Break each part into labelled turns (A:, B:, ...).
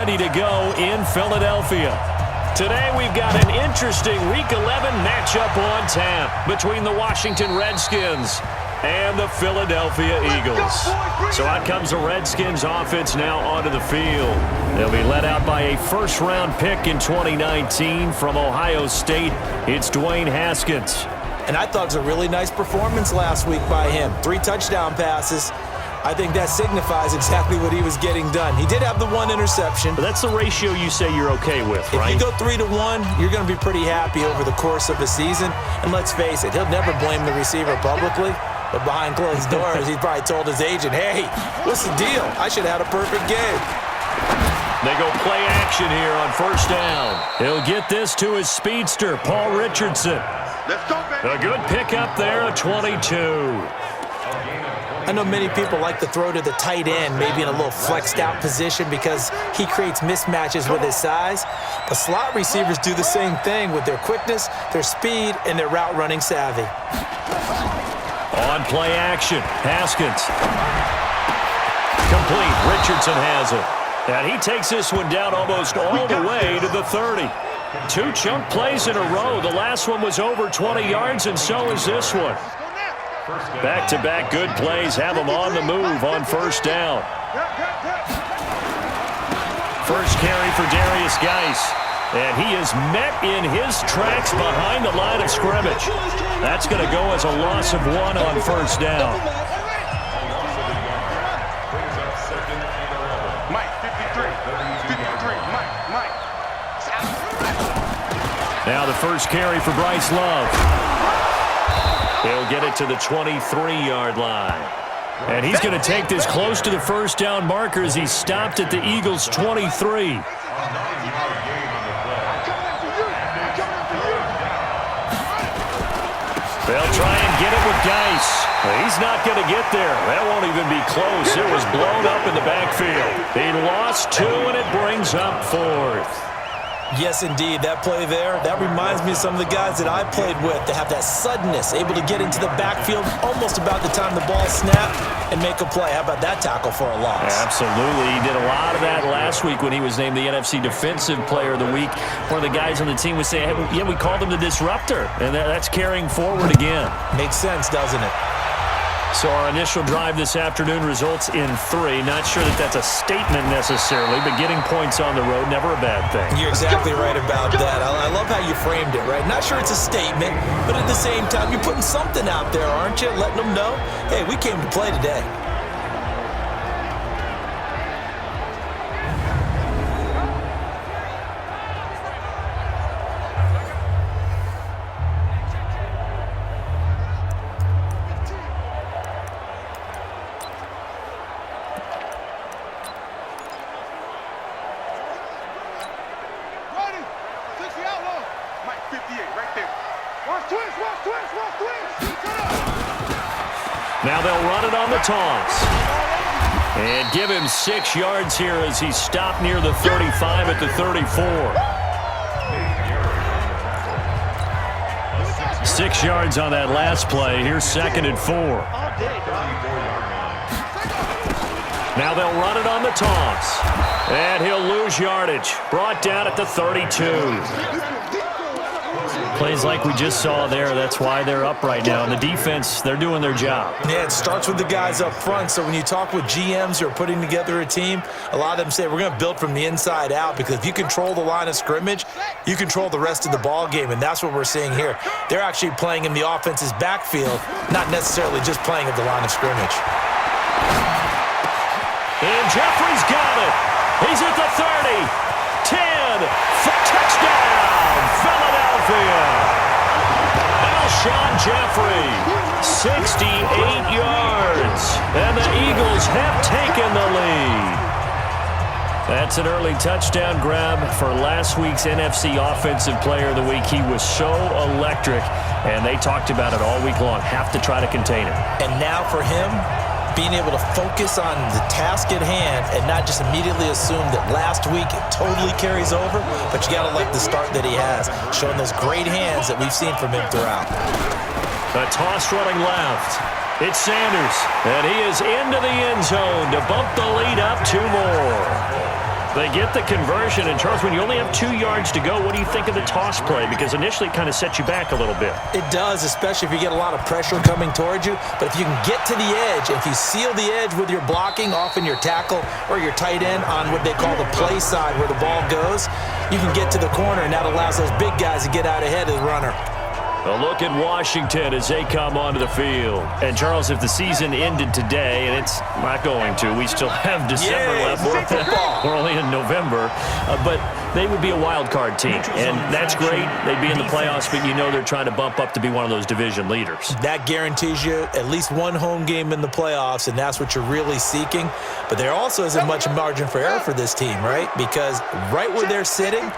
A: Ready to go in Philadelphia. Today we've got an interesting Week 11 matchup on tap between the Washington Redskins and the Philadelphia Eagles. So out comes the Redskins offense now onto the field. They'll be led out by a first-round pick in 2019 from Ohio State. It's Dwayne Haskins.
B: And I thought it was a really nice performance last week by him. 3 touchdown passes. I think that signifies exactly what he was getting done. He did have the 1 interception.
A: But that's the ratio you say you're okay with, right?
B: If you go 3-1, you're going to be pretty happy over the course of a season. And let's face it, he'll never blame the receiver publicly. But behind closed doors, he probably told his agent, hey, what's the deal? I should have had a perfect game.
A: They go play action here on first down. He'll get this to his speedster, Paul Richardson.
C: Let's go, baby.
A: A good pickup there, a 22.
B: I know many people like to throw to the tight end, maybe in a little flexed out position because he creates mismatches with his size. But slot receivers do the same thing with their quickness, their speed, and their route running savvy.
A: On play action, Haskins. Complete, Richardson has it. And he takes this one down almost all the way to the 30. 2 chunk plays in a row. The last one was over 20 yards, and so is this one. Back-to-back good plays have him on the move on first down. First carry for Darius Geis. And he is met in his tracks behind the line of scrimmage. That's going to go as a loss of 1 on first down.
C: Mike, 53. 53, Mike.
A: Now the first carry for Bryce Love. He'll get it to the 23-yard line. And he's going to take this close to the first down marker as he's stopped at the Eagles' 23. They'll try and get it with Geis. He's not going to get there. That won't even be close. It was blown up in the backfield. He lost 2, and it brings up 4th.
B: Yes, indeed. That play there, that reminds me of some of the guys that I played with that have that suddenness, able to get into the backfield almost about the time the ball snapped and make a play. How about that tackle for a loss?
A: Absolutely. He did a lot of that last week when he was named the NFC Defensive Player of the Week. One of the guys on the team would say, hey, yeah, we called him the disruptor, and that's carrying forward again.
B: Makes sense, doesn't it?
A: So our initial drive this afternoon results in 3. Not sure that that's a statement necessarily, but getting points on the road, never a bad thing.
B: You're exactly right about that. I love how you framed it, right? Not sure it's a statement, but at the same time, you're putting something out there, aren't you? Letting them know, hey, we came to play today.
A: Now they'll run it on the toss. And give him 6 yards here as he's stopped near the 35 at the 34. 6 yards on that last play. Here's 2nd and 4. Now they'll run it on the toss. And he'll lose yardage. Brought down at the 32. Plays like we just saw there, that's why they're up right now. And the defense, they're doing their job.
B: Yeah, it starts with the guys up front. So when you talk with GMs who are putting together a team, a lot of them say we're going to build from the inside out, because if you control the line of scrimmage, you control the rest of the ball game, and that's what we're seeing here. They're actually playing in the offense's backfield, not necessarily just playing at the line of scrimmage.
A: And Jeffrey's got it. He's at the 30, 10, touchdown, Philadelphia. Alshon Jeffrey, 68 yards, and the Eagles have taken the lead. That's an early touchdown grab for last week's NFC Offensive Player of the Week. He was so electric, and they talked about it all week long. Have to try to contain him.
B: And now for him, being able to focus on the task at hand and not just immediately assume that last week it totally carries over, but you got to like the start that he has, showing those great hands that we've seen from him throughout.
A: A toss running left. It's Sanders, and he is into the end zone to bump the lead up 2 more. They get the conversion, and Charles, when you only have 2 yards to go, what do you think of the toss play? Because initially it kind of sets you back a little bit.
B: It does, especially if you get a lot of pressure coming towards you. But if you can get to the edge, if you seal the edge with your blocking, often your tackle or your tight end on what they call the play side where the ball goes, you can get to the corner, and that allows those big guys to get out ahead of the runner.
A: A look at Washington as they come onto the field. And, Charles, if the season ended today, and it's not going to, we still have December left. We're only in November. But they would be a wild card team, and that's great. They'd be in the playoffs, but you know they're trying to bump up to be one of those division leaders.
B: That guarantees you at least one home game in the playoffs, and that's what you're really seeking. But there also isn't much margin for error for this team, right? Because right where they're sitting,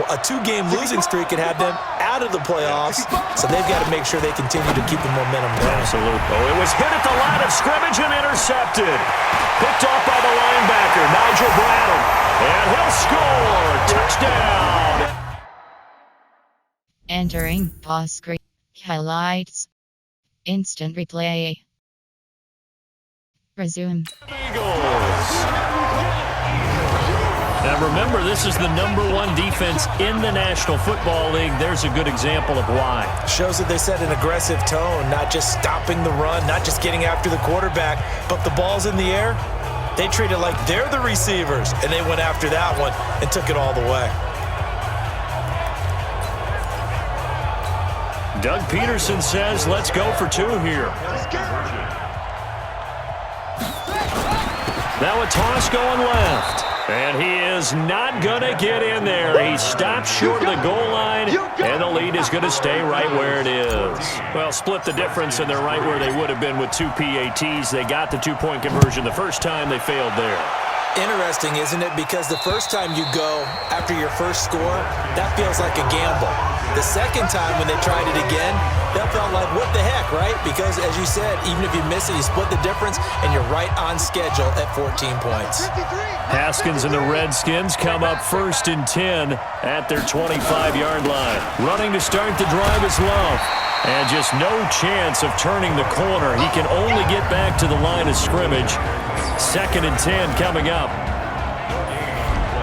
B: a 2-game losing streak could have them out of the playoffs, so they've got to make sure they continue to keep the momentum going.
A: Absolutely. Oh, it was hit at the line of scrimmage and intercepted. Picked off by the linebacker, Nigel Bradham. And he'll score. Touchdown.
D: Entering pause screen. Highlights. Instant replay. Resume.
A: Eagles. Now remember, this is the #1 defense in the National Football League. There's a good example of why.
B: Shows that they set an aggressive tone, not just stopping the run, not just getting after the quarterback, but the ball's in the air. They treat it like they're the receivers, and they went after that one and took it all the way.
A: Doug Peterson says, let's go for 2 here. Now a toss going left. And he is not going to get in there. He stops short of the goal line, and the lead is going to stay right where it is. Well, split the difference, and they're right where they would have been with 2 PATs. They got the 2-point conversion the first time. They failed there.
B: Interesting, isn't it? Because the first time you go after your first score, that feels like a gamble. The second time when they tried it again, that felt like, what the heck, right? Because, as you said, even if you miss it, you split the difference, and you're right on schedule at 14 points.
A: Haskins and the Redskins come up 1st and 10 at their 25-yard line. Running to start the drive is Love. And just no chance of turning the corner. He can only get back to the line of scrimmage. 2nd and 10 coming up.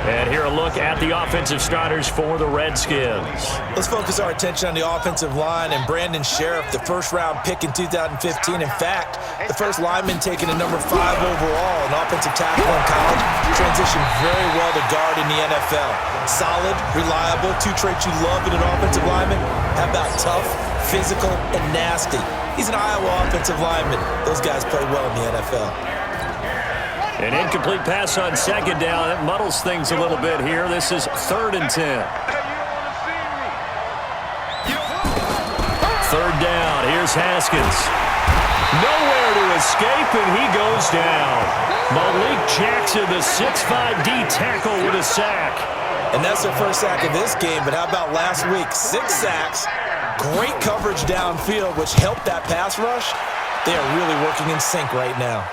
A: And here a look at the offensive starters for the Redskins.
B: Let's focus our attention on the offensive line and Brandon Sheriff, the first-round pick in 2015. In fact, the first lineman taken at number 5 overall, an offensive tackle in college, transitioned very well to guard in the NFL. Solid, reliable, 2 traits you love in an offensive lineman. How about tough, physical, and nasty? He's an Iowa offensive lineman. Those guys play well in the NFL.
A: An incomplete pass on 2nd down. That muddles things a little bit here. This is 3rd and 10. 3rd down. Here's Haskins. Nowhere to escape, and he goes down. Malik Jackson, the 6'5" D tackle with a sack.
B: And that's their first sack of this game, but how about last week? 6 sacks, great coverage downfield, which helped that pass rush. They are really working in sync right now.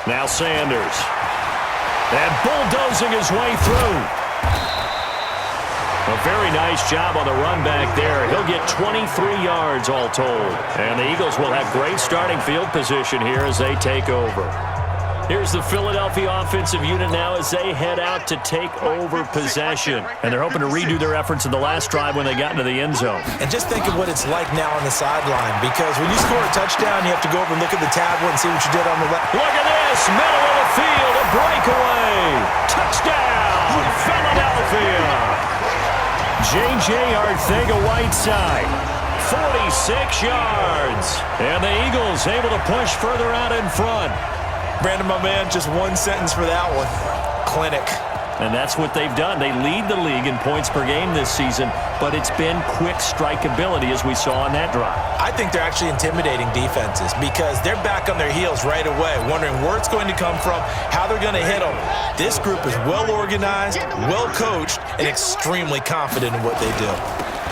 A: Now Sanders. And bulldozing his way through. A very nice job on the run back there. He'll get 23 yards all told. And the Eagles will have great starting field position here as they take over. Here's the Philadelphia offensive unit now as they head out to take over possession. And they're hoping to redo their efforts in the last drive when they got into the end zone.
B: And just think of what it's like now on the sideline, because when you score a touchdown, you have to go over and look at the tablet and see what you did on the left.
A: Look at this, middle of the field, a breakaway. Touchdown, Philadelphia. J.J. Arcega-Whiteside, 46 yards. And the Eagles able to push further out in front.
B: Brandon, my man, just one sentence for that one. Clinic.
A: And that's what they've done. They lead the league in points per game this season, but it's been quick strikeability as we saw on that drive.
B: I think they're actually intimidating defenses because they're back on their heels right away, wondering where it's going to come from, how they're going to hit them. This group is well organized, well coached, and extremely confident in what they do.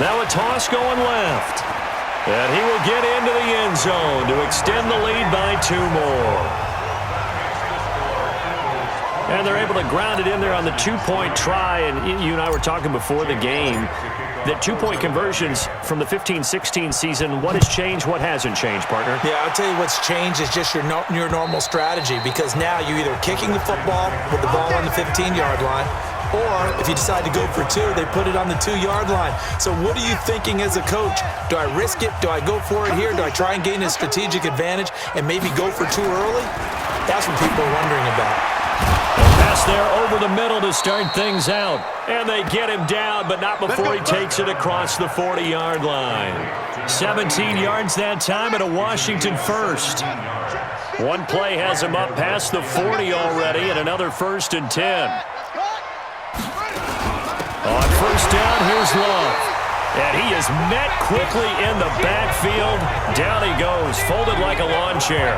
A: Now a toss going left. And he will get into the end zone to extend the lead by 2 more. And they're able to ground it in there on the 2-point try. And you and I were talking before the game. that two-point conversions from the 15-16 season, what has changed, what hasn't changed, partner?
B: Yeah, I'll tell you what's changed is just your normal strategy, because now you're either kicking the football with the ball on the 15-yard line, or if you decide to go for two, they put it on the 2-yard line. So what are you thinking as a coach? Do I risk it? Do I go for it here? Do I try and gain a strategic advantage and maybe go for two early? That's what people are wondering about.
A: Pass there over the middle to start things out. And they get him down, but not before he takes it across the 40-yard line. 17 yards that time and a Washington first. One play has him up past the 40 already, and another 1st and 10. On first down, here's Love. And he is met quickly in the backfield. Down he goes, folded like a lawn chair.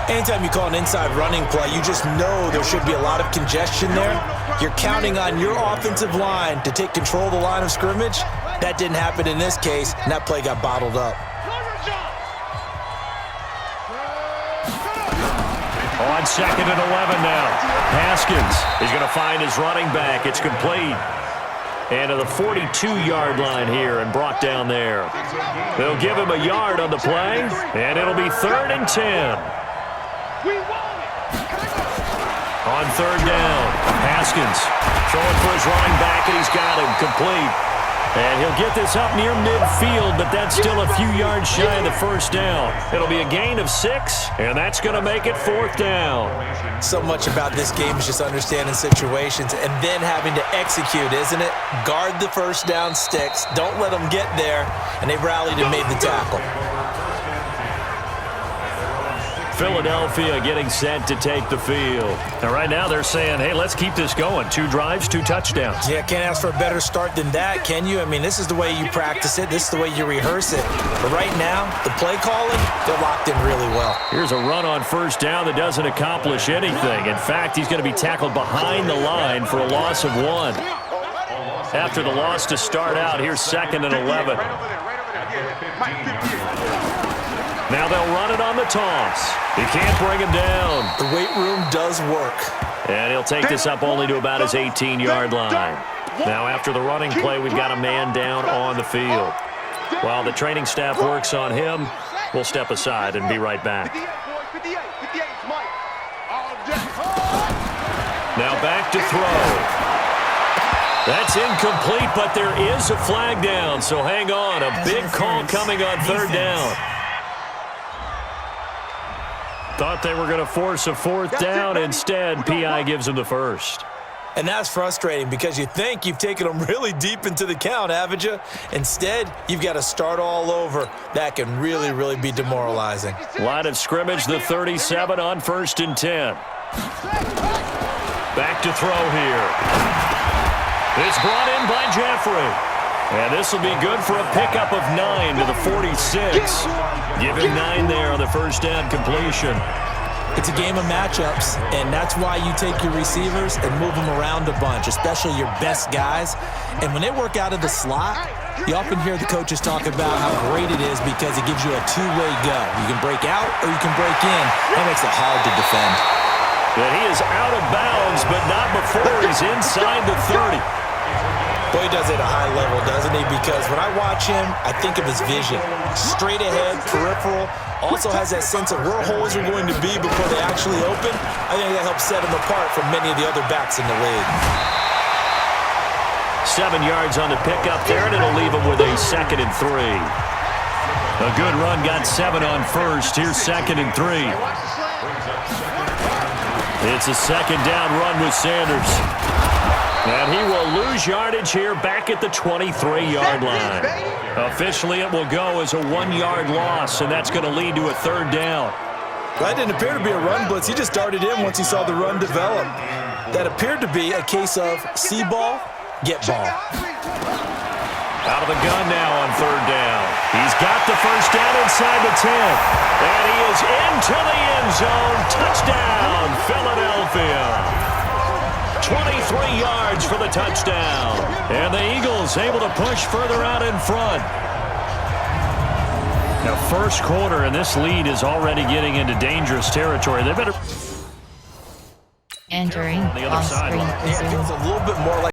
B: Anytime you call an inside running play, you just know there should be a lot of congestion there. You're counting on your offensive line to take control of the line of scrimmage. That didn't happen in this case, and that play got bottled up.
A: On 2nd and 11 now. Haskins is going to find his running back. It's complete. And to the 42-yard line here and brought down there. They'll give him a yard on the play, and it'll be 3rd and 10. On 3rd down, Haskins throwing for his running back, and he's got him complete. And he'll get this up near midfield, but that's still a few yards shy of the 1st down. It'll be a gain of 6, and that's going to make it 4th down.
B: So much about this game is just understanding situations and then having to execute, isn't it? Guard the 1st down sticks. Don't let them get there, and they rallied and made the tackle.
A: Philadelphia getting set to take the field. And right now they're saying, hey, let's keep this going. 2 drives, 2 touchdowns.
B: Yeah, can't ask for a better start than that, can you? I mean, this is the way you practice it. This is the way you rehearse it. But right now, the play calling, they're locked in really well.
A: Here's a run on 1st down that doesn't accomplish anything. In fact, he's going to be tackled behind the line for a loss of 1. After the loss to start out, here's 2nd and 11. Now they'll run it on the toss. He can't bring him down.
B: The weight room does work.
A: And he'll take this up only to about his 18-yard line. Now after the running play, we've got a man down on the field. While the training staff works on him, we'll step aside and be right back. Now back to throw. That's incomplete, but there is a flag down, so hang on. A big call coming on 3rd down. Thought they were going to force a 4th down. Instead, P.I. gives him the 1st.
B: And that's frustrating because you think you've taken them really deep into the count, haven't you? Instead, you've got to start all over. That can really, really be demoralizing.
A: Line of scrimmage, the 37 on 1st and 10. Back to throw here. It's brought in by Jeffrey. And this will be good for a pickup of 9 to the 46. Give him 9 there on the 1st down completion.
B: It's a game of matchups, and that's why you take your receivers and move them around a bunch, especially your best guys. And when they work out of the slot, you often hear the coaches talk about how great it is because it gives you a two-way go. You can break out or you can break in. That makes it hard to defend.
A: But he is out of bounds, but not before he's inside the 30.
B: Boy, he does it at a high level, doesn't he? Because when I watch him, I think of his vision. Straight ahead, peripheral, also has that sense of where holes are going to be before they actually open. I think that helps set him apart from many of the other backs in the league.
A: 7 yards on the pickup there, and it'll leave him with a 2nd and 3. A good run, got 7 on 1st. Here's 2nd and 3. It's a 2nd down run with Sanders. And he will lose yardage here back at the 23-yard line. Officially, it will go as a 1-yard loss, and that's going to lead to a 3rd down.
B: That didn't appear to be a run blitz. He just darted in once he saw the run develop. That appeared to be a case of see ball, get ball.
A: Out of the gun now on 3rd down. He's got the 1st down inside the 10. And he is into the end zone. Touchdown, Philadelphia. 23 yards for the touchdown. And the Eagles able to push further out in front. Now, 1st quarter, and this lead is already getting into dangerous territory. They better...
D: Entering
A: On the other
D: off-screen
A: sideline.
D: resume.
B: It feels a little bit more like